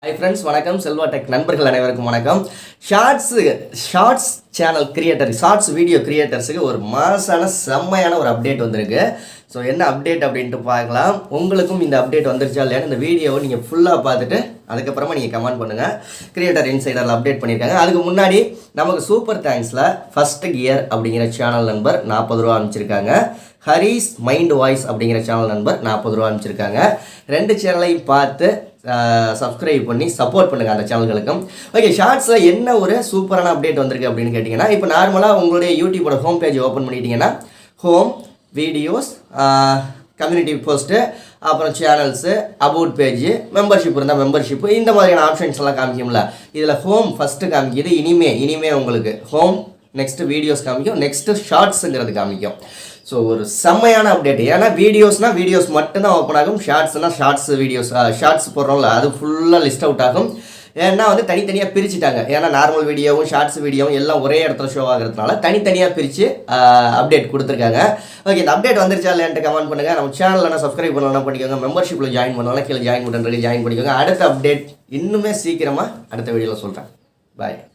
Hi friends, வணக்கம் Selva tech நண்பர்கள் அனைவருக்கும் வணக்கம். Shorts channel creator, shorts video கிரியேட்டர்ஸுக்கு ஒரு மாசான செம்மையான ஒரு அப்டேட் வந்திருக்கு. ஸோ என்ன அப்டேட் அப்படின்ட்டு பார்க்கலாம். உங்களுக்கும் இந்த அப்டேட் வந்துருச்சா இல்லையான்னு இந்த வீடியோவை நீங்கள் ஃபுல்லாக பார்த்துட்டு அதுக்கப்புறமா நீங்கள் கமெண்ட் பண்ணுங்கள். கிரியேட்டர் இன்சைடரில் அப்டேட் பண்ணியிருக்காங்க. அதுக்கு முன்னாடி நமக்கு சூப்பர் தேங்க்ஸில் ஃபஸ்ட் கியர் அப்படிங்கிற சேனல் நம்பர் 40 ரூபா அனுப்பிச்சிருக்காங்க. ஹரிஸ் மைண்ட் வாய்ஸ் அப்படிங்கிற சேனல் நம்பர் 40 ரூபா அனுப்பிச்சிருக்காங்க. ரெண்டு சேனலையும் பார்த்து சப்ஸ்கிரைப் பண்ணி சப்போர்ட் பண்ணுங்கள் அந்த சேனல்களுக்கும். ஓகே, ஷார்ட்ஸில் என்ன ஒரு சூப்பரான அப்டேட் வந்திருக்கு அப்படின்னு கேட்டிங்கன்னா, இப்போ நார்மலாக உங்களுடைய யூடியூபோட ஹோம் பேஜ் ஓப்பன் பண்ணிட்டீங்கன்னா ஹோம், வீடியோஸ், கம்யூனிட்டி போஸ்ட்டு, அப்புறம் சேனல்ஸு, அபவுட் பேஜ், மெம்பர்ஷிப் இருந்தால் மெம்பர்ஷிப்பு, இந்த மாதிரியான ஆப்ஷன்ஸ் எல்லாம் காமிக்கும்ல. இதில் ஹோம் ஃபஸ்ட்டு காமிக்குது. இனிமே உங்களுக்கு ஹோம், நெக்ஸ்ட்டு வீடியோஸ் காமிக்கும், நெக்ஸ்ட்டு ஷார்ட்ஸுங்கிறது காமிக்கும். ஸோ ஒரு செம்மையான அப்டேட். ஏன்னா வீடியோஸ் மட்டும்தான் ஓப்பன் ஆகும். ஷார்ட்ஸ் வீடியோஸ் ஷார்ட்ஸ் போடுறோம்ல, அது ஃபுல்லாக லிஸ்ட் அவுட் ஆகும். ஏன்னா தனித்தனியாக பிரிச்சுட்டாங்க. ஏன்னா நார்மல் வீடியோவும் ஷார்ட்ஸ் வீடியோவும் எல்லாம் ஒரே இடத்துல ஷோ ஆகிறதுனால தனித்தனியாக பிரித்து அப்டேட் கொடுத்துருக்காங்க. ஓகே, இந்த அப்டேட் வந்துருச்சா இல்லைன்ட்டு கமெண்ட் பண்ணுங்கள். நம்ம சேனலில் சப்ஸ்கிரைப் பண்ணலாம் பண்ணிக்கோங்க. மெம்பர்ஷிப்பில் ஜாயின் பண்ணலாம், கீழே ஜாயின் பண்ணுறது ஜாயின் பண்ணிக்கோங்க. அடுத்த அப்டேட் இன்னுமே சீக்கிரமாக அடுத்த வீடியோவில் சொல்கிறேன். பாய்.